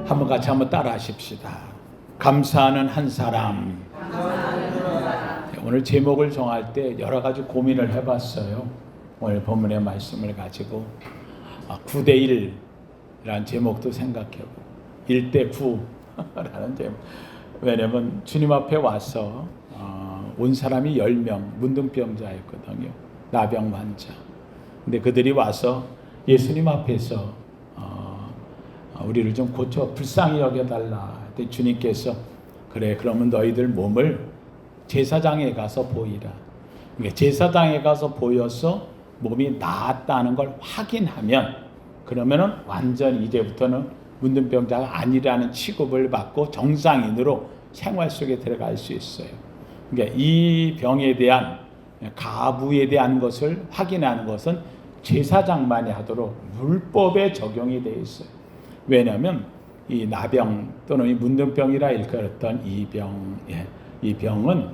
한번 같이 한번 따라 하십시다. 감사하는 한 사람. 오늘 제목을 정할 때 여러 가지 고민을 해봤어요. 오늘 본문의 말씀을 가지고 9대 1이라는 제목도 생각해보고 1대 9라는 제목. 왜냐면 주님 앞에 와서 온 사람이 10명 문둥병자였거든요. 나병 환자. 근데 그들이 와서 예수님 앞에서 우리를 좀 고쳐 불쌍히 여겨달라. 그때 주님께서 그래 그러면 너희들 몸을 제사장에 가서 보이라. 그러니까 제사장에 가서 보여서 몸이 나았다는 걸 확인하면 그러면은 완전히 이제부터는 문둥병자가 아니라는 취급을 받고 정상인으로 생활 속에 들어갈 수 있어요. 그러니까 이 병에 대한 가부에 대한 것을 확인하는 것은 제사장만이 하도록 율법에 적용이 되어 있어요. 왜냐하면 이 나병 또는 이 문둥병이라 일컬었던 이 병은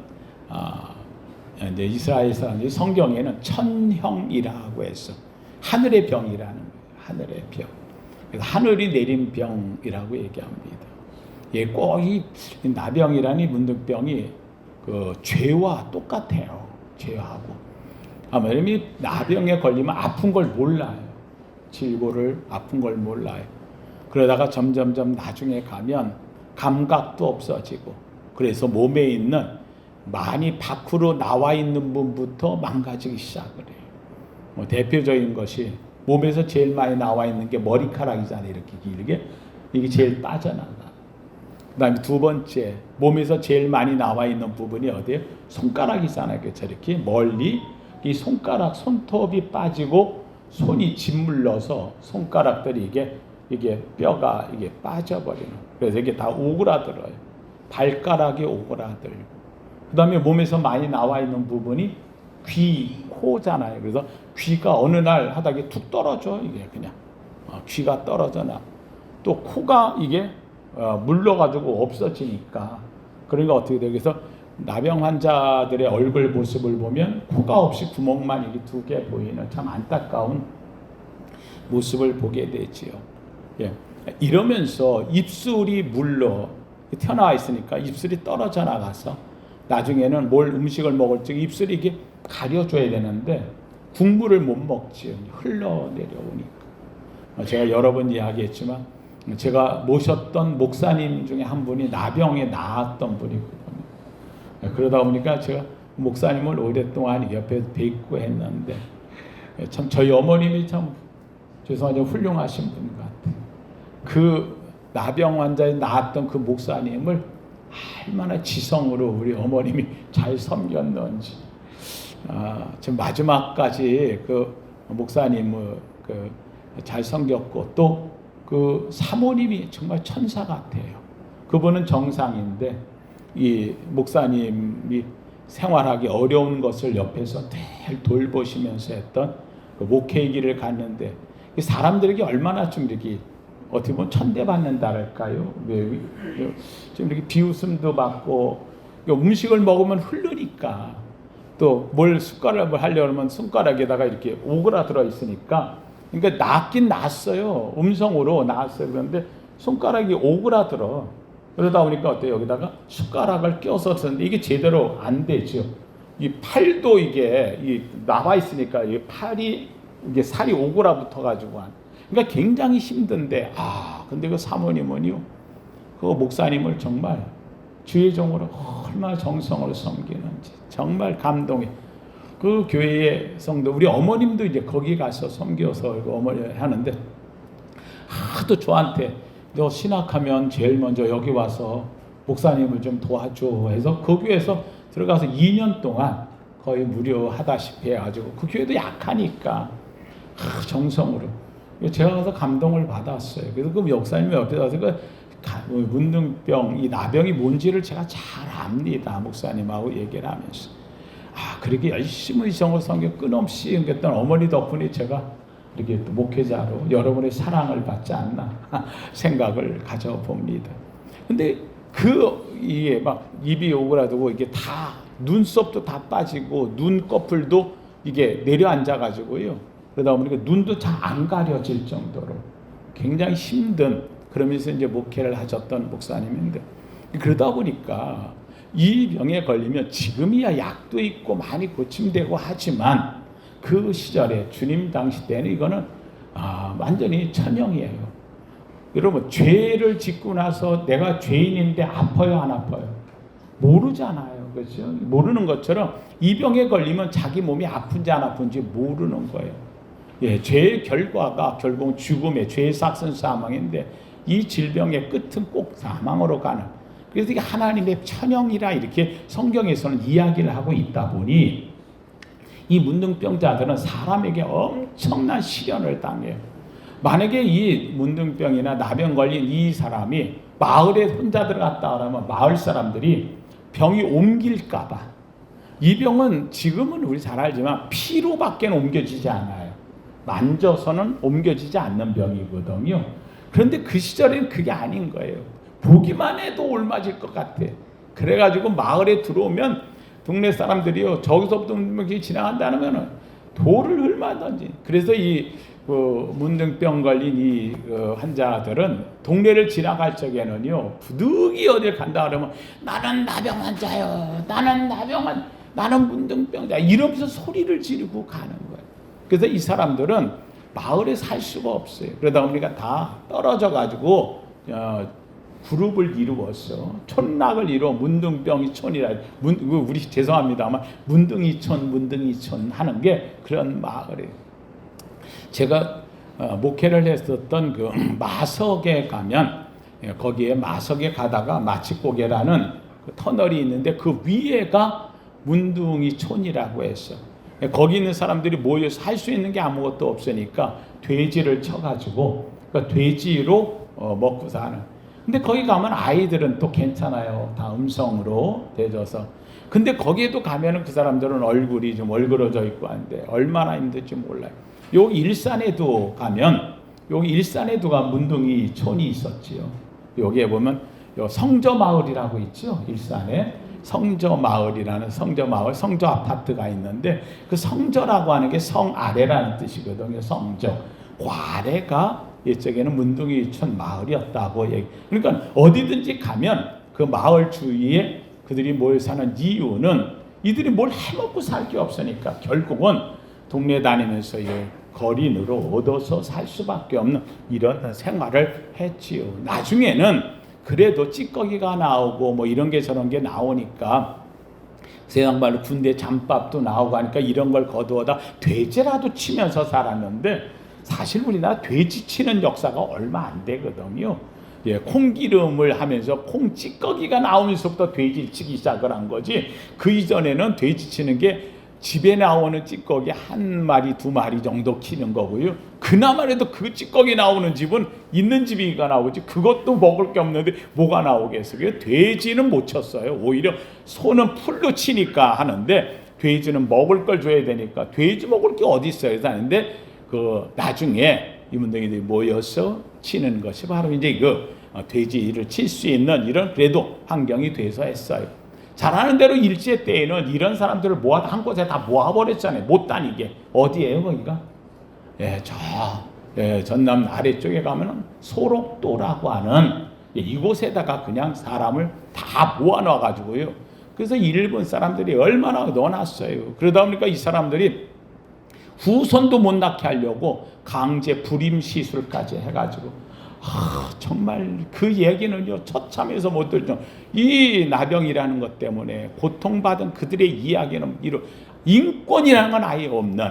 이제 이스라엘 사람들이 성경에는 천형이라고 해서 하늘의 병이라는 거예요. 하늘의 병. 그래서 하늘이 내린 병이라고 얘기합니다. 예, 꼭 이 나병이라는 이 문둥병이 그 죄와 똑같아요. 죄하고. 왜냐면 이 나병에 걸리면 아픈 걸 몰라요. 질고를 아픈 걸 몰라요. 그러다가 점점점 나중에 가면 감각도 없어지고 그래서 몸에 있는 많이 밖으로 나와 있는 부분부터 망가지기 시작을 해요. 대표적인 것이 몸에서 제일 많이 나와 있는 게 머리카락이잖아요. 이렇게 길게. 이게 제일 빠져나가. 그 다음에 두 번째, 몸에서 제일 많이 나와 있는 부분이 어디예요? 손가락이잖아요. 저렇게 멀리 이 손가락, 손톱이 빠지고 손이 짓물러서 손가락들이 이게 뼈가 이게 빠져버리는. 그래서 이게 다 오그라들어요. 발가락이 오그라들고. 그 다음에 몸에서 많이 나와 있는 부분이 귀, 코잖아요. 그래서 귀가 어느 날 하다가 툭 떨어져. 이게 그냥 귀가 떨어져 나. 또 코가 이게 물러가지고 없어지니까. 그러니까 어떻게 돼요? 그래서 나병 환자들의 얼굴 모습을 보면 코가 없이 구멍만 이렇게 두 개 보이는 참 안타까운 모습을 보게 되지요. 예. 이러면서 입술이 물러 튀어나와 있으니까 입술이 떨어져 나가서 나중에는 뭘 음식을 먹을 때 입술이 이게 가려줘야 되는데 국물을 못 먹지요. 흘러내려오니까. 제가 여러 번 이야기했지만 제가 모셨던 목사님 중에 한 분이 나병에 나았던 분이거든요. 그러다 보니까 제가 목사님을 오랫동안 옆에 뵙고 했는데 참 저희 어머님이 참 죄송하지만 훌륭하신 분 같아요. 그 나병 환자에 나았던 그 목사님을 얼마나 지성으로 우리 어머님이 잘 섬겼는지. 지금 마지막까지 그 목사님을 잘 섬겼고 또 그 사모님이 정말 천사 같아요. 그분은 정상인데 이 목사님이 생활하기 어려운 것을 옆에서 늘 돌보시면서 했던 그 목회의 길을 갔는데 사람들에게 얼마나 좀 이렇게 어떻게 보면 천대받는다랄까요? 좀 이렇게 비웃음도 받고 음식을 먹으면 흐르니까 또 뭘 숟가락을 하려면 손가락에다가 이렇게 오그라들어 있으니까 그러니까 낫긴 낫어요. 음성으로 나았어요. 그런데 손가락이 오그라들어. 그러다 보니까 어때요? 여기다가 숟가락을 껴서 쓰는데 이게 제대로 안 되죠. 이 팔도 이게 나와 있으니까 이 팔이 이게 살이 오그라붙어 가지고 그러니까 굉장히 힘든데 근데 그 사모님은요. 그 목사님을 정말 주의 종으로 얼마나 정성으로 섬기는지 정말 감동해. 그 교회의 성도 우리 어머님도 이제 거기 가서 섬겨서 어머니 하는데 하도 저한테 너 신학하면 제일 먼저 여기 와서 목사님을 좀 도와줘 해서 그 교회에서 들어가서 2년 동안 거의 무료 하다시피 해가지고 그 교회도 약하니까 정성으로 제가 가서 감동을 받았어요. 그래서 그 목사님이 옆에 와서 그 문둥병 이 나병이 뭔지를 제가 잘 압니다. 목사님하고 얘기를 하면서 그렇게 열심히 정을 섬겨 끊임없이 섬겼던 어머니 덕분에 제가 이렇게 또 목회자로 여러분의 사랑을 받지 않나 생각을 가져봅니다. 근데 이게 막 입이 오그라들고 이게 다 눈썹도 다 빠지고 눈꺼풀도 이게 내려앉아 가지고요. 그러다 보니까 눈도 잘 안 가려질 정도로 굉장히 힘든 그러면서 이제 목회를 하셨던 목사님인데, 그러다 보니까 이 병에 걸리면 지금이야 약도 있고 많이 고침되고 하지만 그 시절에 주님 당시 때는 이거는 완전히 천형이에요. 여러분, 죄를 짓고 나서 내가 죄인인데 아파요, 안 아파요? 모르잖아요. 그렇죠? 모르는 것처럼 이 병에 걸리면 자기 몸이 아픈지 안 아픈지 모르는 거예요. 예, 죄의 결과가 결국 죽음의 죄의 삭슨 사망인데 이 질병의 끝은 꼭 사망으로 가는. 그래서 이게 하나님의 천형이라 이렇게 성경에서는 이야기를 하고 있다 보니 이 문둥병자들은 사람에게 엄청난 시련을 당해요. 만약에 이 문둥병이나 나병 걸린 이 사람이 마을에 혼자 들어갔다 그러면 마을 사람들이 병이 옮길까 봐. 이 병은 지금은 우리 잘 알지만 피로밖에 옮겨지지 않아요. 만져서는 옮겨지지 않는 병이거든요. 그런데 그 시절에는 그게 아닌 거예요. 보기만 해도 옮아질 것 같아. 그래가지고 마을에 들어오면 동네 사람들이요, 저기서부터 지나간다면 돌을 얼마든지. 그래서 이 문둥병 걸린 이 환자들은 동네를 지나갈 적에는요, 부득이 어딜 간다 그러면 나는 나병 환자요, 나는 문둥병자, 이러면서 소리를 지르고 가는 거예요. 그래서 이 사람들은 마을에 살 수가 없어요. 그러다 보니까 다 떨어져 가지고 그룹을 이루었어. 촌락을 이루어 문둥병이촌이라. 우리 죄송합니다만 문둥이촌 하는 게 그런 마을이에요. 제가 목회를 했었던 그 마석에 가면, 거기에 마석에 가다가 마치고개라는 그 터널이 있는데 그 위에가 문둥이촌이라고 했어. 거기 있는 사람들이 모여서 할 수 있는 게 아무것도 없으니까 돼지를 쳐가지고 그러니까 돼지로 먹고 사는. 근데 거기 가면 아이들은 또 괜찮아요. 다 음성으로 대줘서. 근데 거기에도 가면은 그 사람들은 얼굴이 좀 얼그러져 있고 한데 얼마나 힘들지 몰라요. 요 일산에도 가면, 요 일산에도가 문둥이촌이 있었지요. 여기에 보면 요 성저마을이라고 있죠. 일산에 성저마을이라는 성저마을, 성저 아파트가 있는데 그 성저라고 하는 게 성 아래라는 뜻이거든요. 성저. 그 아래가 이쪽에는 문둥이촌 마을이었다고 얘기. 그러니까 어디든지 가면 그 마을 주위에 그들이 모여 사는 이유는 이들이 뭘 해먹고 살 게 없으니까 결국은 동네 다니면서 거린으로 얻어서 살 수밖에 없는 이런 생활을 했지요. 나중에는 그래도 찌꺼기가 나오고 뭐 이런 게 저런 게 나오니까 세상 말로 군대 잠밥도 나오고 하니까 이런 걸 거두어다 돼지라도 치면서 살았는데 사실 우리나라 돼지 치는 역사가 얼마 안 되거든요. 예, 콩기름을 하면서 콩 찌꺼기가 나오면서부터 돼지 치기 시작을 한 거지. 그 이전에는 돼지 치는 게 집에 나오는 찌꺼기 한 마리 두 마리 정도 키는 거고요. 그나마라도 그 찌꺼기 나오는 집은 있는 집이가 나오지 그것도 먹을 게 없는데 뭐가 나오겠어요. 돼지는 못 쳤어요. 오히려 소는 풀로 치니까 하는데 돼지는 먹을 걸 줘야 되니까 돼지 먹을 게 어디 있어요. 그래서 하는데 그 나중에 이분들이 모여서 치는 것이 바로 이제 그 돼지를 칠 수 있는 이런 그래도 환경이 돼서 했어요. 잘하는 대로 일제 때에는 이런 사람들을 모아다 한 곳에 다 모아버렸잖아요. 못 다니게. 어디예요 거기가? 전남 아래쪽에 가면은 소록도라고 하는 이곳에다가 그냥 사람을 다 모아놔가지고요. 그래서 일본 사람들이 얼마나 넣어놨어요. 그러다 보니까 이 사람들이 후손도 못 낳게 하려고 강제 불임 시술까지 해가지고 정말 그 얘기는요 처참해서 못 들죠. 이 나병이라는 것 때문에 고통받은 그들의 이야기는 이런 인권이라는 건 아예 없는,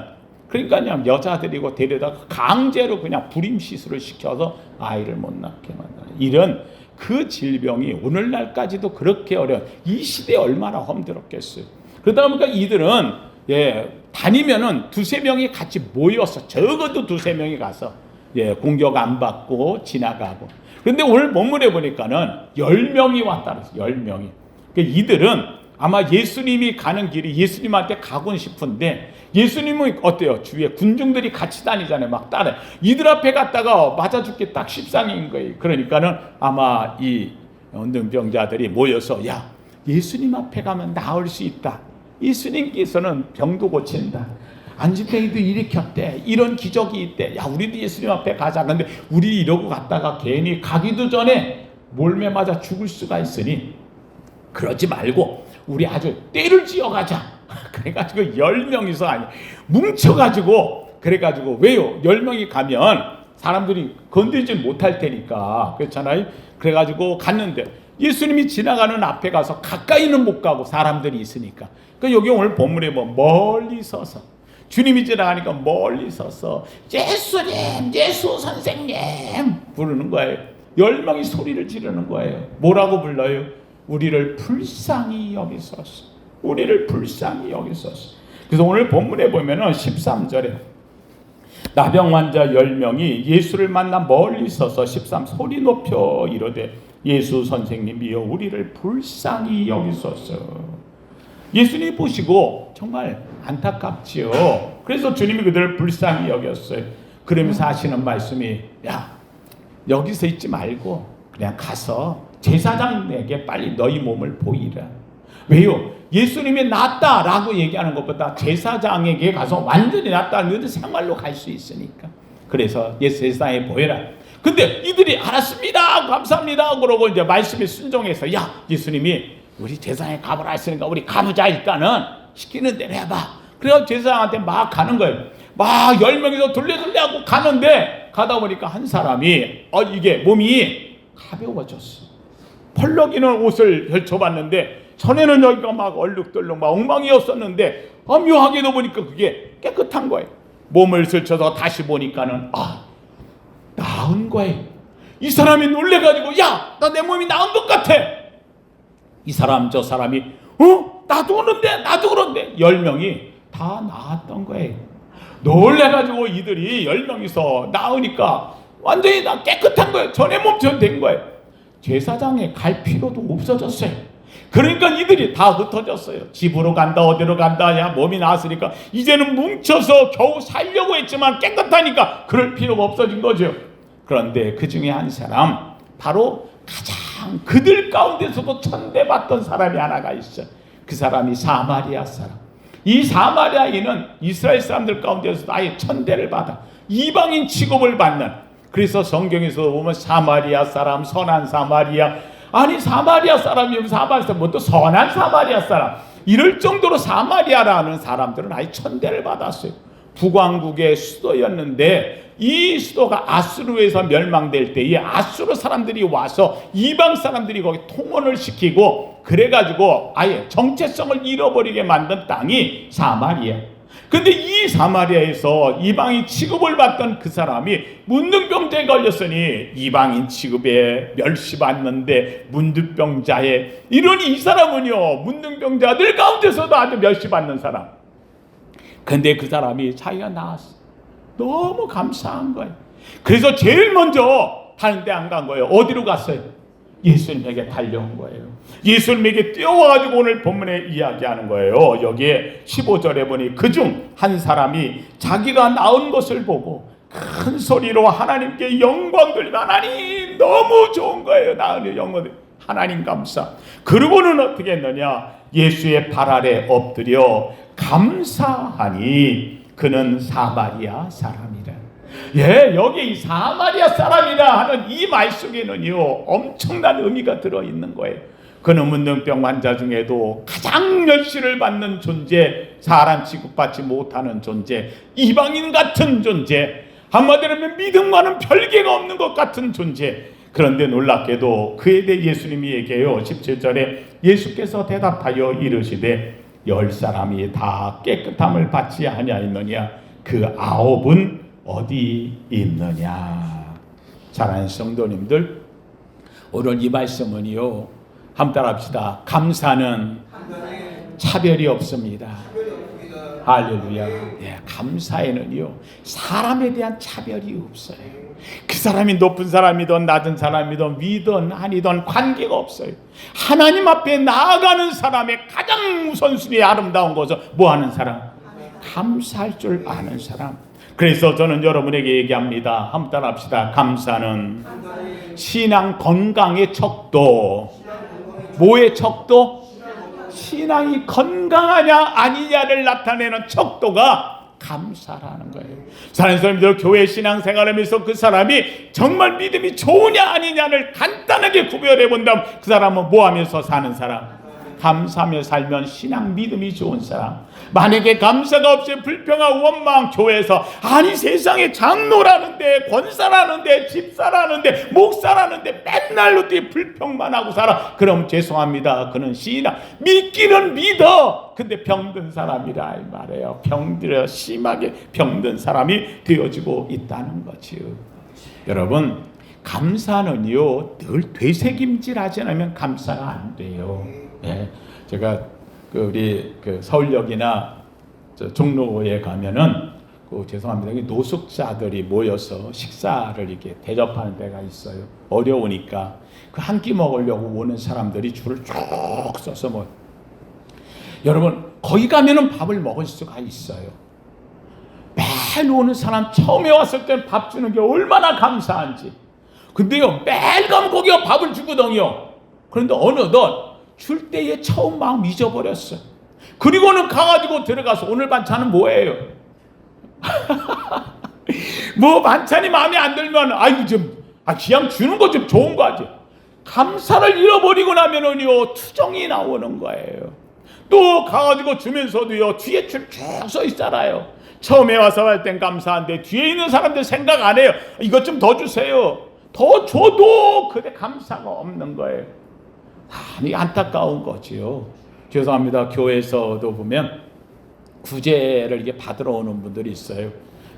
그러니까 그냥 여자들이고 데려다가 강제로 그냥 불임 시술을 시켜서 아이를 못 낳게 만드는 이런 그 질병이 오늘날까지도 그렇게 어려운 이 시대에 얼마나 힘들었겠어요. 그러다 보니까 이들은 다니면은 두세 명이 같이 모여서 적어도 두세 명이 가서 공격 안 받고 지나가고. 그런데 오늘 본문에 보니까는 10명이 왔다 그랬어요. 10명이. 그러니까 이들은 아마 예수님이 가는 길이 예수님한테 가곤 싶은데 예수님은 어때요? 주위에 군중들이 같이 다니잖아요. 막 따라. 이들 앞에 갔다가 맞아 죽기 딱 십상인 거예요. 그러니까는 아마 이 문둥병자들이 모여서 예수님 앞에 가면 나을 수 있다. 예수님께서는 병도 고친다. 안진뱅이도 일으켰대. 이런 기적이 있대. 야, 우리도 예수님 앞에 가자. 근데 우리 이러고 갔다가 괜히 가기도 전에 몰매 맞아 죽을 수가 있으니 그러지 말고 우리 아주 떼를 지어가자. 그래가지고 10명이서 뭉쳐가지고 그래가지고 왜요? 10명이 가면 사람들이 건들지 못할 테니까 그렇잖아요. 그래가지고 갔는데 예수님이 지나가는 앞에 가서 가까이는 못 가고 사람들이 있으니까. 그러니까 여기 오늘 본문에 뭐 멀리 서서 주님이 지나가니까 멀리 서서 예수님, 예수 선생님 부르는 거예요. 10명이 소리를 지르는 거예요. 뭐라고 불러요? 우리를 불쌍히 여기소서. 우리를 불쌍히 여기소서. 그래서 오늘 본문에 보면은 13절에 나병 환자 10명이 예수를 만나 멀리 서서 13 소리 높여 이르되 예수 선생님이여 우리를 불쌍히 여기소서. 예수님 보시고 정말 안타깝지요. 그래서 주님이 그들을 불쌍히 여겼어요. 그러면서 하시는 말씀이 야 여기서 있지 말고 그냥 가서 제사장에게 빨리 너희 몸을 보이라. 왜요? 예수님이 낫다라고 얘기하는 것보다 제사장에게 가서 완전히 낫다는 것은 생활로 갈 수 있으니까. 그래서 제사장에 보여라. 근데 이들이 알았습니다. 감사합니다. 그러고 이제 말씀에 순종해서 야 예수님이 우리 제사장에 가보라 했으니까 우리 가보자. 일단은 시키는 대로 해봐. 그래서 제사장한테 막 가는 거예요. 막 10명이서 둘레둘레 하고 가는데 가다 보니까 한 사람이 이게 몸이 가벼워졌어. 펄럭이는 옷을 펼쳐봤는데 전에는 여기가 막 얼룩덜룩 막 엉망이었었는데 묘하게도 보니까 그게 깨끗한 거예요. 몸을 스쳐서 다시 보니까는 나은 거예요. 이 사람이 놀래가지고 야, 나 내 몸이 나은 것 같아. 이 사람 저 사람이 나도 그런데 나도 그런데 10명이 다 나았던 거예요. 놀래가지고 이들이 10명이서 나으니까 완전히 다 깨끗한 거예요. 전에 몸처럼 된 거예요. 제사장에 갈 필요도 없어졌어요. 그러니까 이들이 다 흩어졌어요. 집으로 간다 어디로 간다. 야 몸이 나았으니까 이제는 뭉쳐서 겨우 살려고 했지만 깨끗하니까 그럴 필요가 없어진 거죠. 그런데 그 중에 한 사람 바로 가장 그들 가운데서도 천대받던 사람이 하나가 있어요. 그 사람이 사마리아 사람. 이 사마리아인은 이스라엘 사람들 가운데서도 아예 천대를 받아 이방인 취급을 받는. 그래서 성경에서 보면 사마리아 사람, 선한 사마리아, 아니 사마리아 사람이면 사마리아 사람, 뭐 또 선한 사마리아 사람, 이럴 정도로 사마리아라는 사람들은 아예 천대를 받았어요. 북왕국의 수도였는데 이 수도가 아수르에서 멸망될 때 이 아수르 사람들이 와서 이방 사람들이 거기 통원을 시키고 그래가지고 아예 정체성을 잃어버리게 만든 땅이 사마리아. 근데 이 사마리아에서 이방인 취급을 받던 그 사람이 문둥병자에 걸렸으니 이방인 취급에 멸시받는데 문둥병자에 이러니 이 사람은요 문둥병자들 가운데서도 아주 멸시받는 사람. 근데 그 사람이 자기가 나았어. 너무 감사한 거예요. 그래서 제일 먼저 다른 데 안 간 거예요. 어디로 갔어요? 예수님에게 달려온 거예요. 예수님에게 뛰어와가지고 오늘 본문에 이야기하는 거예요. 여기에 15절에 보니 그중 한 사람이 자기가 나은 것을 보고 큰 소리로 하나님께 영광 돌리며 하나님 너무 좋은 거예요. 나은 영광 하나님 감사. 그러고는 어떻게 했느냐? 예수의 발 아래 엎드려 감사하니 그는 사마리아 사람이라. 예, 여기 이 사마리아 사람이라 하는 이 말 속에는요 엄청난 의미가 들어있는 거예요. 그는 문둥병 환자 중에도 가장 멸시를 받는 존재, 사람 취급받지 못하는 존재, 이방인 같은 존재, 한마디로 하면 믿음과는 별개가 없는 것 같은 존재. 그런데 놀랍게도 그에 대해 예수님이 얘기해요. 17절에 예수께서 대답하여 이르시되 10사람이 다 깨끗함을 받지 아니하였느냐? 그 9은 어디 있느냐? 사랑하는 성도님들, 오늘 이 말씀은요 한번 따라합시다. 감사는 차별이 없습니다. 할렐루야. 예, 감사에는요 사람에 대한 차별이 없어요. 그 사람이 높은 사람이든 낮은 사람이든 위든 아니든 관계가 없어요. 하나님 앞에 나아가는 사람의 가장 우선순위 아름다운 것은 뭐하는 사람? 감사할 줄 아는 사람. 그래서 저는 여러분에게 얘기합니다. 한번 따라합시다. 감사는 신앙 건강의 척도. 뭐의 척도? 신앙이 건강하냐 아니냐를 나타내는 척도가 감사라는 거예요. 사랑하는 사람들, 교회 신앙생활하면서 그 사람이 정말 믿음이 좋으냐 아니냐를 간단하게 구별해 본다면 그 사람은 뭐 하면서 사는 사람? 감사하며 살면 신앙 믿음이 좋은 사람. 만약에 감사가 없이 불평하고 원망, 교회에서 아니 세상에 장로라는데 권사라는데 집사라는데 목사라는데 맨날 어떻게 불평만 하고 살아. 그럼 죄송합니다. 그는 신앙 믿기는 믿어. 근데 병든 사람이라 이 말이에요. 병들어 심하게 병든 사람이 되어지고 있다는 거지요. 여러분, 감사는요 늘 되새김질하지 않으면 감사가 안 돼요. 예, 제가 우리 서울역이나 종로에 가면은 죄송합니다. 노숙자들이 모여서 식사를 이렇게 대접하는 데가 있어요. 어려우니까 그 한 끼 먹으려고 오는 사람들이 줄을 쭉 서서 뭐 여러분 거기 가면은 밥을 먹을 수가 있어요. 매일 오는 사람 처음에 왔을 때는 밥 주는 게 얼마나 감사한지. 근데요 매일 가면 거기가 밥을 주거든요. 그런데 어느덧 줄 때의 처음 마음 잊어버렸어. 그리고는 가가지고 들어가서 오늘 반찬은 뭐예요? 뭐 반찬이 마음에 안 들면 아이고 좀 그냥 주는 거 좀 좋은 거 하지. 감사를 잃어버리고 나면은요 투정이 나오는 거예요. 또 가가지고 주면서도요 뒤에 줄 쭉 서 있잖아요. 처음에 와서 할 땐 감사한데 뒤에 있는 사람들 생각 안 해요. 이것 좀 더 주세요. 더 줘도 그래 감사가 없는 거예요. 이 안타까운 거지요. 죄송합니다. 교회에서도 보면 구제를 이게 받으러 오는 분들이 있어요.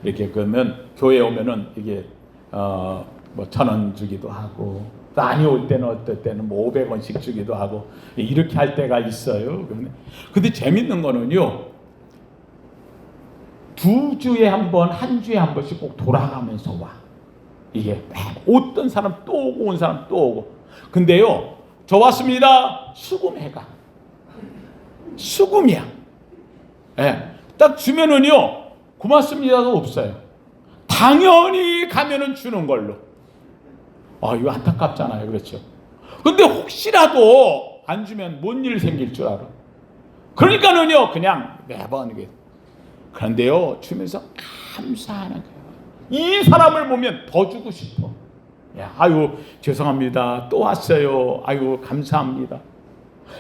이렇게 그러면 교회 오면은 이게 뭐 1,000원 주기도 하고 많이 올 때는 어떨 때는 뭐 500원씩 주기도 하고 이렇게 할 때가 있어요. 근데 재밌는 거는요. 2주에 한 번, 한 주에 한 번씩 꼭 돌아가면서 와. 이게 어떤 사람 또 오고 온 사람 또 오고. 근데요. 저 왔습니다. 수금해가. 수금이야. 예. 딱 주면은요. 고맙습니다도 없어요. 당연히 가면은 주는 걸로. 이거 안타깝잖아요. 그렇죠. 근데 혹시라도 안 주면 뭔 일 생길 줄 알아. 그러니까는요. 그냥 매번 이게. 그런데요. 주면서 감사하는 거예요. 이 사람을 보면 더 주고 싶어. 아유 죄송합니다. 또 왔어요. 아유 감사합니다.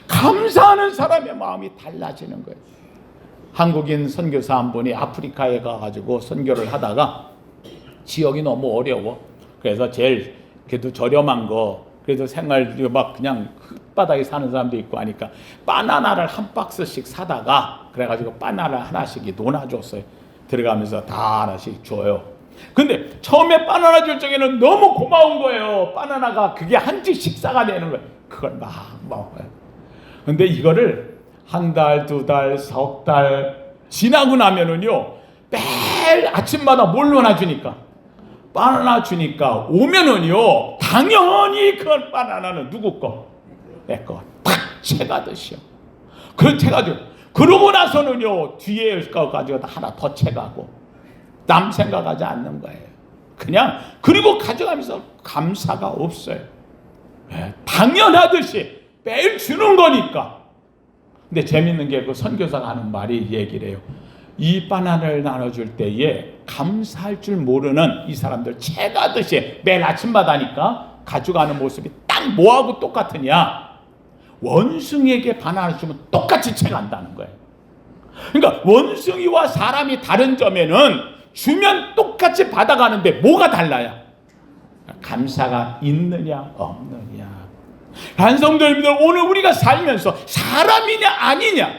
감사하는 사람의 마음이 달라지는 거예요. 한국인 선교사 한 분이 아프리카에 가가지고 선교를 하다가 지역이 너무 어려워. 그래서 제일 그래도 저렴한 거 그래도 생활 막 그냥 흙바닥에 사는 사람도 있고 하니까 바나나를 한 박스씩 사다가 그래가지고 바나나 하나씩 놓아줬어요. 들어가면서 다 하나씩 줘요. 근데 처음에 바나나 줄 적에는 너무 고마운 거예요. 바나나가 그게 한 집 식사가 되는 거예요. 그걸 막 먹어요. 근데 이거를 한 달, 2달, 3달 지나고 나면은요 매일 아침마다 뭘 넣어주니까 바나나 주니까 오면은요 당연히 그 바나나는 누구 거? 내 거. 탁 채가듯이요. 그걸 채가지고 그러고 나서는요 뒤에 거 가지고 하나 더 채가고 남 생각하지 않는 거예요. 그냥 그리고 가져가면서 감사가 없어요. 당연하듯이 매일 주는 거니까. 근데 재밌는 게 그 선교사가 하는 말이 얘기를 해요. 이 바나나를 나눠줄 때에 감사할 줄 모르는 이 사람들 채가듯이 매일 아침마다니까 가져가는 모습이 딱 뭐하고 똑같으냐. 원숭이에게 바나나를 주면 똑같이 채간다는 거예요. 그러니까 원숭이와 사람이 다른 점에는 주면 똑같이 받아가는데 뭐가 달라요? 감사가 있느냐 없느냐. 한성도님들 오늘 우리가 살면서 사람이냐 아니냐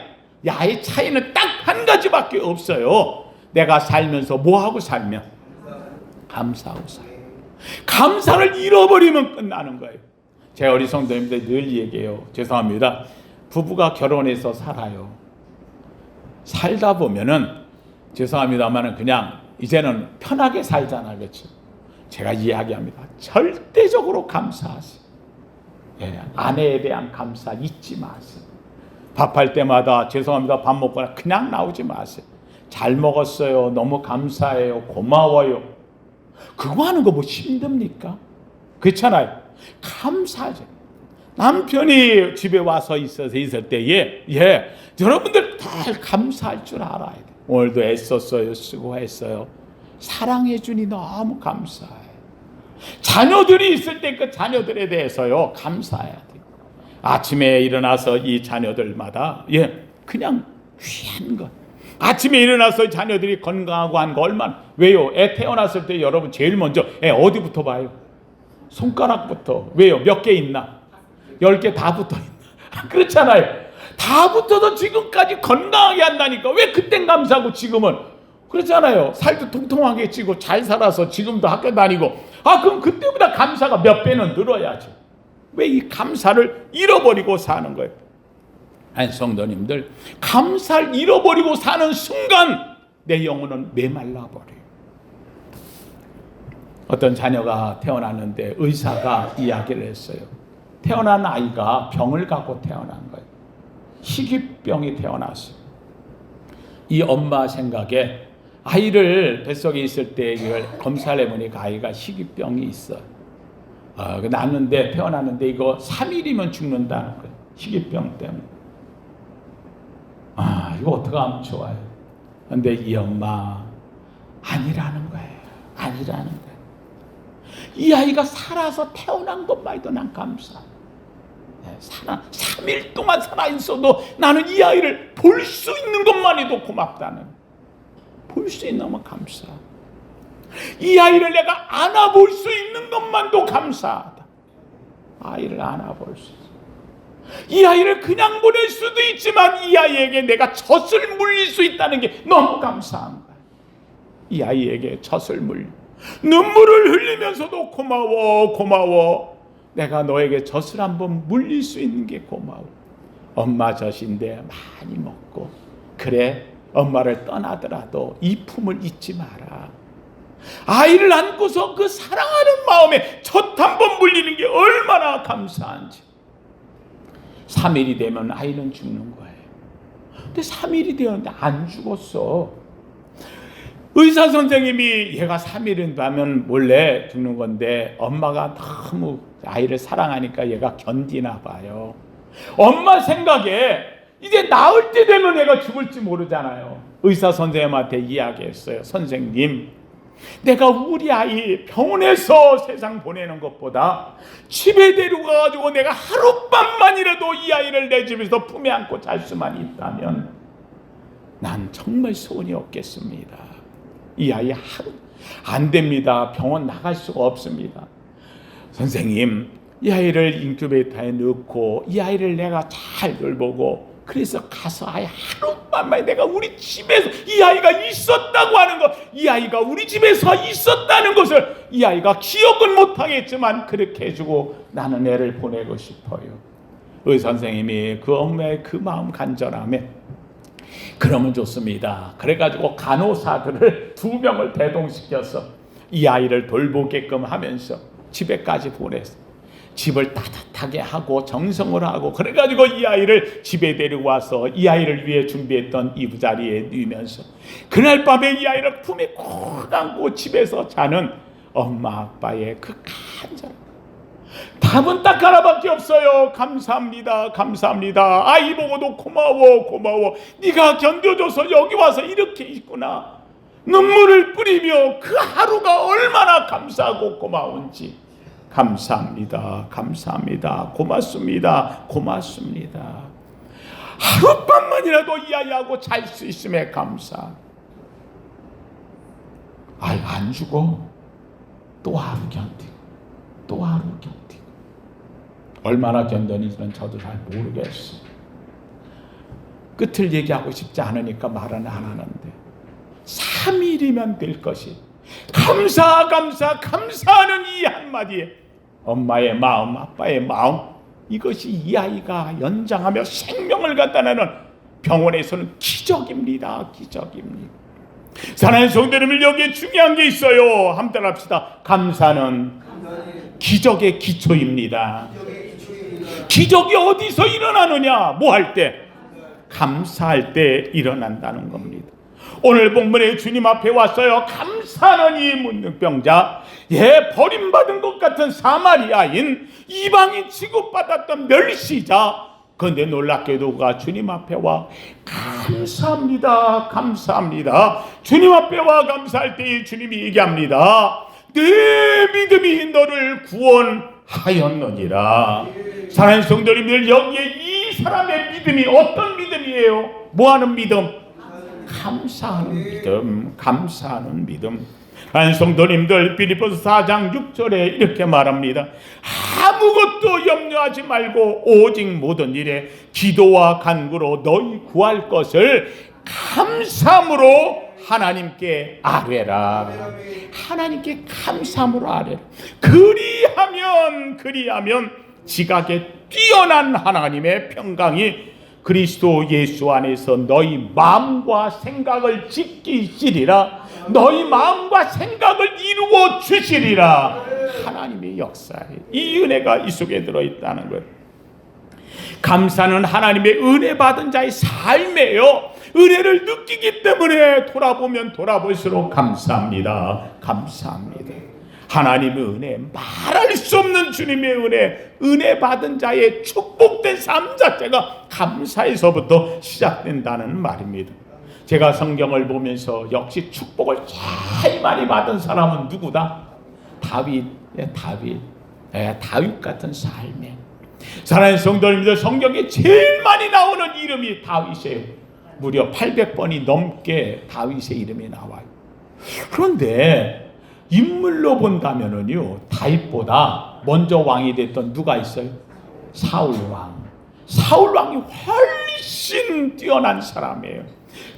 야의 차이는 딱 한 가지밖에 없어요. 내가 살면서 뭐하고 살면 감사하고 살아요. 감사를 잃어버리면 끝나는 거예요. 제가 우리 성도님들 늘 얘기해요. 죄송합니다. 부부가 결혼해서 살아요. 살다 보면은 죄송합니다만은 그냥 이제는 편하게 살잖아요. 그렇죠? 제가 이야기합니다. 절대적으로 감사하세요. 아내에 대한 감사 잊지 마세요. 밥할 때마다 죄송합니다. 밥 먹거나 그냥 나오지 마세요. 잘 먹었어요. 너무 감사해요. 고마워요. 그거 하는 거 뭐 힘듭니까? 그렇잖아요. 감사하죠. 남편이 집에 와서 있을 때에 여러분들 다 감사할 줄 알아야 돼. 오늘도 애썼어요. 수고했어요. 사랑해 주니 너무 감사해요. 자녀들이 있을 때 그 자녀들에 대해서요 감사해야 돼요. 아침에 일어나서 이 자녀들마다 그냥 귀한 것. 아침에 일어나서 자녀들이 건강하고 한 거 얼마나. 왜요? 애 태어났을 때 여러분 제일 먼저 애 어디부터 봐요? 손가락부터. 왜요? 몇 개 있나? 10개 다 붙어 있나? 그렇잖아요. 다 붙어도 지금까지 건강하게 한다니까. 왜 그땐 감사하고 지금은? 그렇잖아요. 살도 통통하게 찌고 잘 살아서 지금도 학교 다니고. 그럼 그때보다 감사가 몇 배는 늘어야죠. 왜 이 감사를 잃어버리고 사는 거예요? 아니, 성도님들, 감사를 잃어버리고 사는 순간 내 영혼은 메말라 버려요. 어떤 자녀가 태어났는데 의사가 이야기를 했어요. 태어난 아이가 병을 갖고 태어난 거예요. 희귀병이 태어났어요. 이 엄마 생각에 아이를 뱃속에 있을 때 이걸 검사를 해보니까 아이가 희귀병이 있어요. 낳았는데 태어났는데 이거 3일이면 죽는다는 거예요. 희귀병 때문에. 이거 어떻게 하면 좋아요? 근데 이 엄마 아니라는 거예요. 아니라는 거예요. 이 아이가 살아서 태어난 것만 해도 난 감사해요. 3일 동안 살아있어도 나는 이 아이를 볼 수 있는 것만 해도 고맙다는, 볼 수 있는 것만 감사해요. 이 아이를 내가 안아볼 수 있는 것만도 감사하다. 아이를 안아볼 수 있어. 이 아이를 그냥 보낼 수도 있지만 이 아이에게 내가 젖을 물릴 수 있다는 게 너무 감사한 거야. 이 아이에게 젖을 물려 눈물을 흘리면서도 고마워. 내가 너에게 젖을 한번 물릴 수 있는 게 고마워. 엄마 젖인데 많이 먹고. 그래, 엄마를 떠나더라도 이 품을 잊지 마라. 아이를 안고서 그 사랑하는 마음에 젖 한번 물리는 게 얼마나 감사한지. 3일이 되면 아이는 죽는 거예요. 근데 3일이 되었는데 안 죽었어. 의사 선생님이 얘가 3일은 되면 몰래 죽는 건데 엄마가 너무 아이를 사랑하니까 얘가 견디나 봐요. 엄마 생각에 이제 나을 때 되면 얘가 죽을지 모르잖아요. 의사 선생님한테 이야기했어요. 선생님, 내가 우리 아이 병원에서 세상 보내는 것보다 집에 데려가가지고 내가 하룻밤만이라도 이 아이를 내 집에서 품에 안고 잘 수만 있다면 난 정말 소원이 없겠습니다. 이 아이 하루 안 됩니다. 병원 나갈 수가 없습니다. 선생님, 이 아이를 인큐베이터에 넣고 이 아이를 내가 잘 돌보고 그래서 가서 아예 하룻밤만에 내가 우리 집에서 이 아이가 있었다고 하는 것, 이 아이가 우리 집에서 있었다는 것을 이 아이가 기억은 못하겠지만 그렇게 해주고 나는 애를 보내고 싶어요. 의사 선생님이 그 엄마의 그 마음 간절함에 그러면 좋습니다. 그래가지고 간호사들을 2명을 대동시켜서 이 아이를 돌보게끔 하면서 집에까지 보냈어요. 집을 따뜻하게 하고 정성을 하고 그래가지고 이 아이를 집에 데리고 와서 이 아이를 위해 준비했던 이부자리에 누우면서 그날 밤에 이 아이를 품에 꼭 안고 집에서 자는 엄마 아빠의 그 간절함. 답은 딱 하나밖에 없어요. 감사합니다. 감사합니다. 아이 보고도 고마워. 네가 견뎌줘서 여기 와서 이렇게 있구나. 눈물을 뿌리며 그 하루가 얼마나 감사하고 고마운지. 감사합니다. 고맙습니다. 하룻밤만이라도 이 아이하고 잘 수 있음에 감사. 안 죽어. 또 하루 견디고. 얼마나 견뎌니지는 저도 잘 모르겠어요. 끝을 얘기하고 싶지 않으니까 말은 안 하는데 3일이면 될 것이 감사하는 이 한마디에 엄마의 마음, 아빠의 마음, 이것이 이 아이가 연장하며 생명을 갖다 내는 병원에서는 기적입니다. 사랑하는 성도님들, 여기에 중요한 게 있어요. 함께 합시다. 감사는 기적의 기초입니다. 기적이 어디서 일어나느냐? 뭐 할 때? 감사할 때 일어난다는 겁니다. 오늘 본문에 주님 앞에 왔어요. 감사하는 이 문둥병자, 버림받은 것 같은 사마리아인, 이방인 취급받았던 멸시자, 그런데 놀랍게도 그가 주님 앞에 와 감사합니다, 감사합니다. 주님 앞에 와 감사할 때 주님이 얘기합니다. 내 믿음이 너를 구원하였느니라. 사랑하는 성도님들, 여기에 이 사람의 믿음이 어떤 믿음이에요? 뭐하는 믿음? 감사하는 믿음, 감사하는 믿음. 사랑하는 성도님들, 빌립보서 4장 6절에 이렇게 말합니다. 아무것도 염려하지 말고 오직 모든 일에 기도와 간구로 너희 구할 것을 감사함으로 하나님께 아뢰라. 하나님께 감사함으로 아뢰라. 그리하면 지각에 뛰어난 하나님의 평강이 그리스도 예수 안에서 너희 마음과 생각을 지키시리라. 너희 마음과 생각을 이루어 주시리라. 하나님의 역사에 이 은혜가 이 속에 들어있다는 거예요. 감사는 하나님의 은혜 받은 자의 삶이에요. 은혜를 느끼기 때문에 돌아보면 돌아볼수록 감사합니다. 감사합니다. 하나님의 은혜, 말할 수 없는 주님의 은혜 받은 자의 축복된 삶 자체가 감사에서부터 시작된다는 말입니다. 제가 성경을 보면서 역시 축복을 제일 많이 받은 사람은 누구다? 다윗 같은 삶에. 사랑하는 성도님들, 성경에 제일 많이 나오는 이름이 다윗이에요. 무려 800번이 넘게 다윗의 이름이 나와요. 그런데 인물로 본다면은요, 다윗보다 먼저 왕이 됐던 누가 있어요? 사울왕. 사울왕이 훨씬 뛰어난 사람이에요.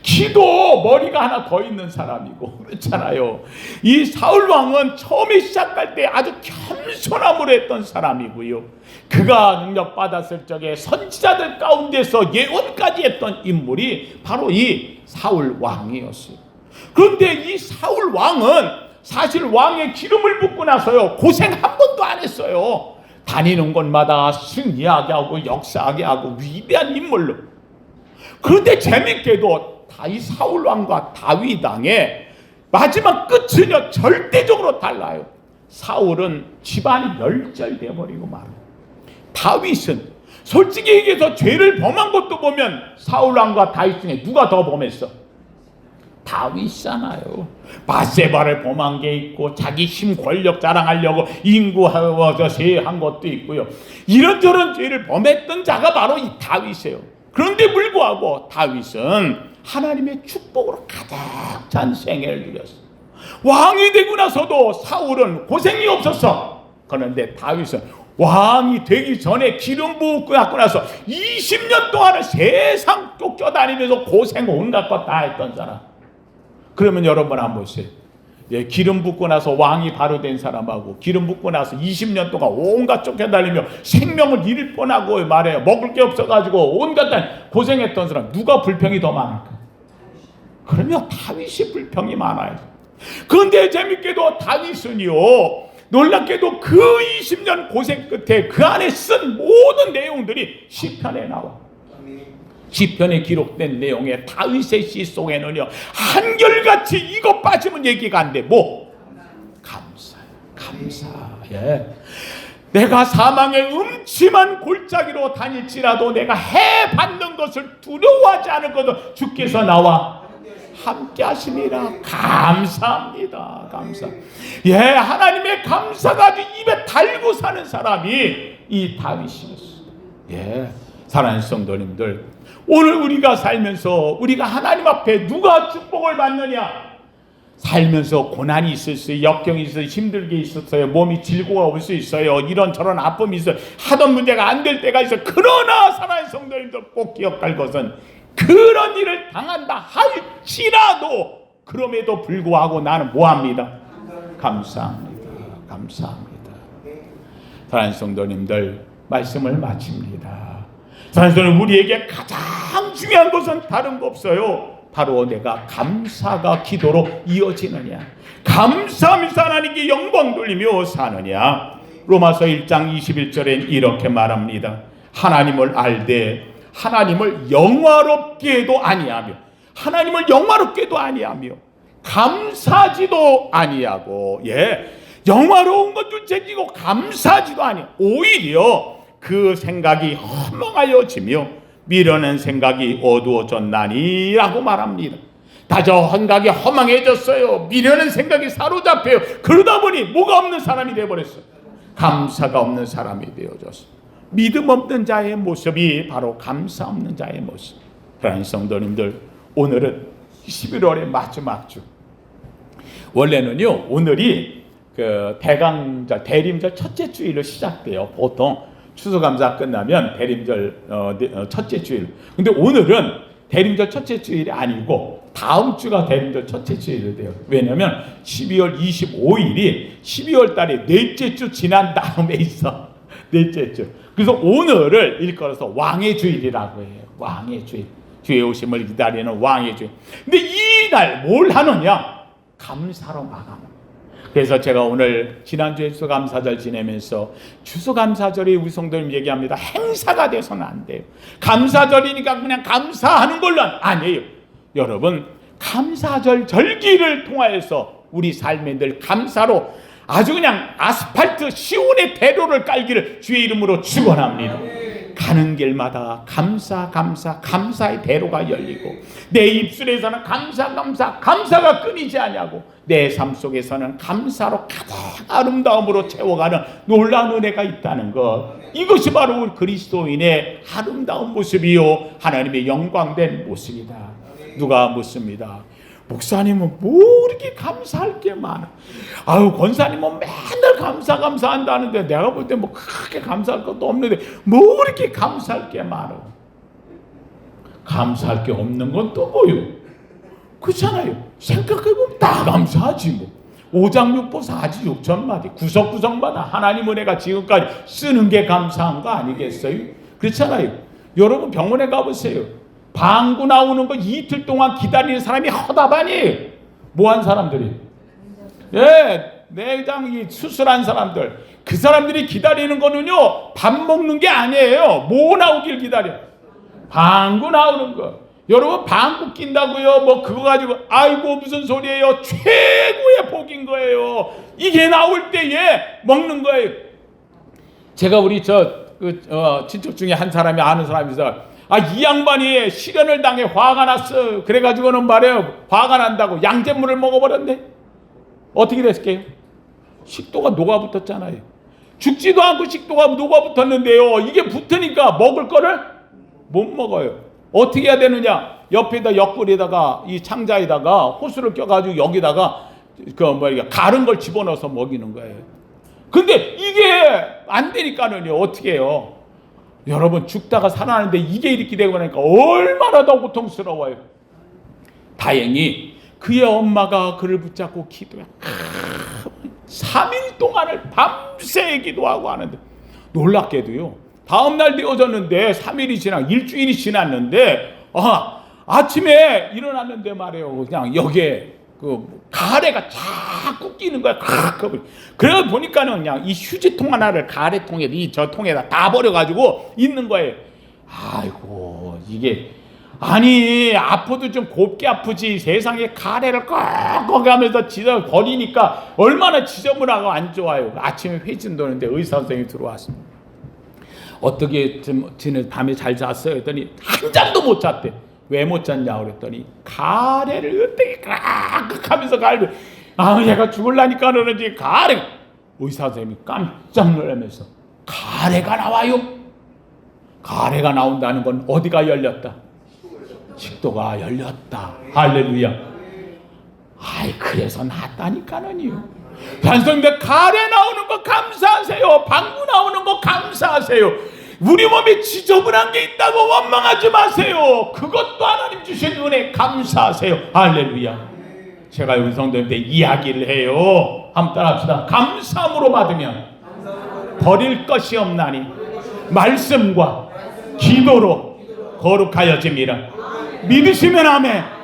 키도 머리가 하나 더 있는 사람이고 그렇잖아요. 이 사울왕은 처음에 시작할 때 아주 겸손함으로 했던 사람이고요. 그가 능력받았을 적에 선지자들 가운데서 예언까지 했던 인물이 바로 이 사울왕이었어요. 그런데 이 사울왕은 사실 왕의 기름을 붓고 나서요, 고생 한 번도 안 했어요. 다니는 곳마다 승리하게 하고 역사하게 하고 위대한 인물로. 그런데 재밌게도 이 사울왕과 다윗 왕의 마지막 끝은요, 절대적으로 달라요. 사울은 집안이 멸절되어 버리고 말아요. 다윗은 솔직히 얘기해서 죄를 범한 것도 보면 사울왕과 다윗 중에 누가 더 범했어? 다윗이잖아요. 바세바를 범한 게 있고, 자기 힘 권력 자랑하려고 인구하고서 세한 것도 있고요. 이런저런 죄를 범했던 자가 바로 이 다윗이에요. 그런데 불구하고 다윗은 하나님의 축복으로 가득 찬 생애를 누렸어. 왕이 되고 나서도 사울은 고생이 없었어. 그런데 다윗은 왕이 되기 전에 기름 부고 갖고 나서 20년 동안은 세상 쫓겨다니면서 고생 온갖 것 다 했던 사람. 그러면 여러분 한번 보세요. 예, 기름 붓고 나서 왕이 바로 된 사람하고 기름 붓고 나서 20년 동안 온갖 쫓겨다니며 생명을 잃을 뻔하고 말해요. 먹을 게 없어가지고 온갖 고생했던 사람, 누가 불평이 더 많을까? 그러면 다윗이 불평이 많아요. 그런데 재밌게도 다윗은요, 놀랍게도 그 20년 고생 끝에 그 안에 쓴 모든 내용들이 시편에 나와. 시편에 기록된 내용의 다윗의 시 속에는요, 한결같이 이것 빠지면 얘기가 안 돼. 뭐? 감사요. 감사. 예. 내가 사망의 음침한 골짜기로 다닐지라도 내가 해 받는 것을 두려워하지 않을 것을 주께서 나와 함께 하심이라. 감사합니다. 감사. 예, 하나님의 감사가 아주 입에 달고 사는 사람이 이 다윗이었어요. 예, 사랑하는 성도님들, 오늘 우리가 살면서 우리가 하나님 앞에 누가 축복을 받느냐? 살면서 고난이 있었어요. 역경이 있어요. 힘들게 있었어요. 몸이 질고가 올 수 있어요. 이런저런 아픔이 있어요. 하던 문제가 안 될 때가 있어요. 그러나 사랑하는 성도님들, 꼭 기억할 것은 그런 일을 당한다 할지라도 그럼에도 불구하고 나는 뭐합니다? 감사합니다. 감사합니다. 사랑하는 성도님들, 말씀을 마칩니다. 사랑하는 성도님, 우리에게 가장 중요한 것은 다른 거 없어요. 바로 내가 감사가 기도로 이어지느냐, 감사하면서 하나님께 영광 돌리며 사느냐. 로마서 1장 21절엔 이렇게 말합니다. 하나님을 알되 하나님을 영화롭게도 아니하며, 하나님을 영화롭게도 아니하며 감사하지도 아니하고, 예, 영화로운 것도 챙기고 감사하지도 아니하고, 오히려 그 생각이 허망하여지며 미련한 생각이 어두워졌나니 라고 말합니다. 다저 생각이 허망해졌어요. 미련한 생각이 사로잡혀요. 그러다 보니 뭐가 없는 사람이 되어버렸어요. 감사가 없는 사람이 되어졌어요. 믿음 없는 자의 모습이 바로 감사 없는 자의 모습. 그러한 성도님들, 오늘은 11월의 마지막 주. 원래는요, 오늘이 그 대림절 첫째 주일로 시작돼요. 보통 추수감사 끝나면 대림절 첫째 주일. 근데 오늘은 대림절 첫째 주일이 아니고 다음 주가 대림절 첫째 주일이 돼요. 왜냐하면 12월 25일이 12월 달에 넷째 주 지난 다음에 있어. 넷째 주. 그래서 오늘을 일컬어서 왕의 주일이라고 해요. 왕의 주일. 주의 오심을 기다리는 왕의 주일. 근데 이 날 뭘 하느냐? 감사로 마감합니다. 그래서 제가 오늘 지난주에 추수감사절 지내면서 추수감사절이 우리 성도님 얘기합니다. 행사가 돼서는 안 돼요. 감사절이니까 그냥 감사하는 걸로 아니에요. 여러분, 감사절 절기를 통하여서 우리 삶에 늘 감사로 아주 그냥 아스팔트 시온의 대로를 깔기를 주의 이름으로 축원합니다. 가는 길마다 감사의 대로가 열리고 내 입술에서는 감사가 끊이지 않냐고 내 삶 속에서는 감사로 가득 아름다움으로 채워가는 놀라운 은혜가 있다는 것, 이것이 바로 우리 그리스도인의 아름다운 모습이요 하나님의 영광된 모습이다. 누가 묻습니다. 목사님은 뭐 이렇게 감사할 게 많아? 아유, 권사님은 맨날 감사한다는데 내가 볼 때 뭐 크게 감사할 것도 없는데 뭐 이렇게 감사할 게 많아? 감사할 게 없는 건 또 뭐요? 그렇잖아요. 생각해보면 다 감사하지 뭐. 오장육부 사지 6천마디 구석구석마다 하나님 은혜가 지금까지 쓰는 게 감사한 거 아니겠어요? 그렇잖아요. 여러분 병원에 가보세요. 방구 나오는 거 이틀 동안 기다리는 사람이 허다반이에요. 뭐한 사람들이? 내장 수술한 사람들. 그 사람들이 기다리는 거는요, 밥 먹는 게 아니에요. 뭐 나오길 기다려? 방구 나오는 거. 여러분, 방구 낀다고요? 뭐 그거 가지고 아이고 무슨 소리예요? 최고의 복인 거예요. 이게 나올 때에 먹는 거예요. 제가 우리 친척 중에 한 사람이 아는 사람이 있어요. 이 양반이 시련을 당해 화가 났어. 그래가지고는 말이에요, 화가 난다고 양잿물을 먹어버렸네. 어떻게 됐을게요? 식도가 녹아붙었잖아요. 죽지도 않고 식도가 녹아붙었는데요, 이게 붙으니까 먹을 거를 못 먹어요. 어떻게 해야 되느냐? 옆에다 옆구리에다가 이 창자에다가 호수를 껴가지고 여기다가 가른 걸 집어넣어서 먹이는 거예요. 근데 이게 안 되니까는요, 어떻게 해요? 여러분, 죽다가 살아나는데 이게 이렇게 되고 나니까 얼마나 더 고통스러워요. 다행히 그의 엄마가 그를 붙잡고 기도해 3일 동안을 밤새 기도하고 하는데, 놀랍게도요, 다음날 되어졌는데 3일이 일주일이 지났는데 아침에 일어났는데 말이에요, 그냥 여기에 가래가 자꾸 끼는 거야. 그래 보니까는 그냥 이 휴지통 하나를 가래통에 저 통에다 다 버려가지고 있는 거예요. 아이고, 이게 아파도 좀 곱게 아프지, 세상에 가래를 꺽꺽 하면서 버리니까 얼마나 지저분하고 안 좋아요. 아침에 회진 도는데 의사 선생님이 들어왔습니다. 어떻게 밤에 잘 잤어요? 했더니 한 잠도 못 잤대. 왜 못 잤냐 그랬더니 가래를 어떻게 깍깍 하면서 얘가 죽을라니까 그러는지 의사 선생님이 깜짝 놀라면서 가래가 나와요? 가래가 나온다는 건 어디가 열렸다? 식도가 열렸다. 할렐루야. 그래서 낫다니까는요. 단순히 가래 나오는 거 감사하세요. 방구 나오는 거 감사하세요. 우리 몸에 지저분한 게 있다고 원망하지 마세요. 그것도 하나님 주신 은혜 감사하세요. 할렐루야. 제가 우리 성도님한테 이야기를 해요. 한번 따라합시다. 감사함으로 받으면 버릴 것이 없나니 말씀과 기도로 거룩하여집니다. 믿으시면 아멘.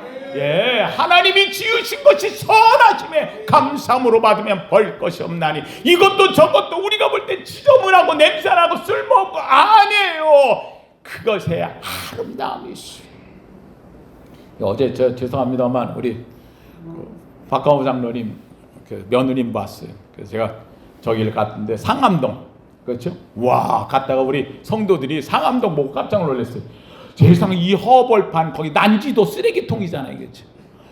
하나님이 지으신 것이 선하심에 감사함으로 받으면 버릴 것이 없나니, 이것도 저것도 우리가 볼 때 지저분하고 냄새나고 쓸모없고 아니에요. 그것에 아름다움이 있어요. 어제 죄송합니다만 우리 박강호 장로님 며느님 봤어요. 그래서 제가 저기를 갔는데 상암동 그렇죠? 와, 갔다가 우리 성도들이 상암동 보고 깜짝 놀랐어요. 세상에 이 허벌판 거기 난지도 쓰레기통이잖아요. 그렇죠?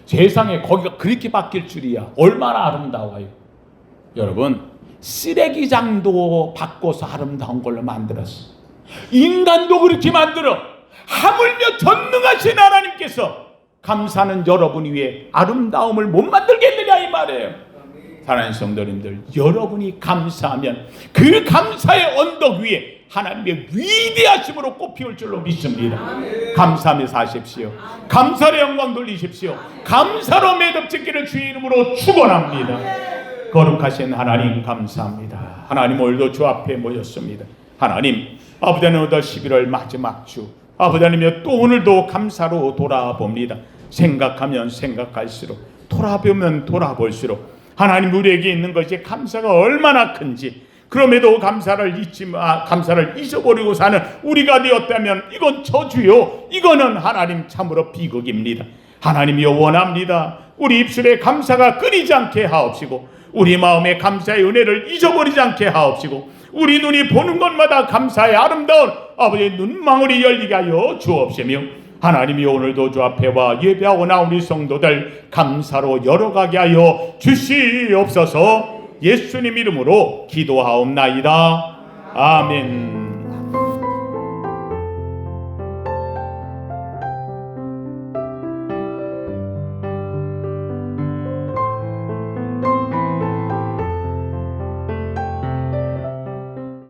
세상에 거기가 그렇게 바뀔 줄이야. 얼마나 아름다워요. 여러분, 쓰레기장도 바꿔서 아름다운 걸로 만들었어. 인간도 그렇게 만들어. 하물며 전능하신 하나님께서 감사는 여러분 위에 아름다움을 못 만들겠느냐 이 말이에요. 사랑하는 성도님들, 여러분이 감사하면 그 감사의 언덕 위에 하나님의 위대하심으로 꽃피울 줄로 믿습니다. 감사하며 사십시오. 감사로 영광 돌리십시오. 감사로 매듭짓기를 주의 이름으로 축원합니다. 거룩하신 하나님 감사합니다. 하나님, 오늘도 주 앞에 모였습니다. 하나님, 아버지 하나님, 오늘 11월 마지막 주, 아버지 하나님, 또 오늘도 감사로 돌아봅니다. 생각하면 생각할수록, 돌아보면 돌아볼수록 하나님, 우리에게 있는 것이 감사가 얼마나 큰지, 그럼에도 감사를 잊어버리고 사는 우리가 되었다면 이건 저주요, 이거는 하나님 참으로 비극입니다. 하나님이여, 원합니다. 우리 입술에 감사가 끊이지 않게 하옵시고, 우리 마음에 감사의 은혜를 잊어버리지 않게 하옵시고, 우리 눈이 보는 것마다 감사의 아름다운 아버지의 눈망울이 열리게 하여 주옵시며, 하나님이 오늘도 주 앞에 와 예배하고 나온 우리 성도들 감사로 열어가게 하여 주시옵소서. 예수님 이름으로 기도하옵나이다. 아멘.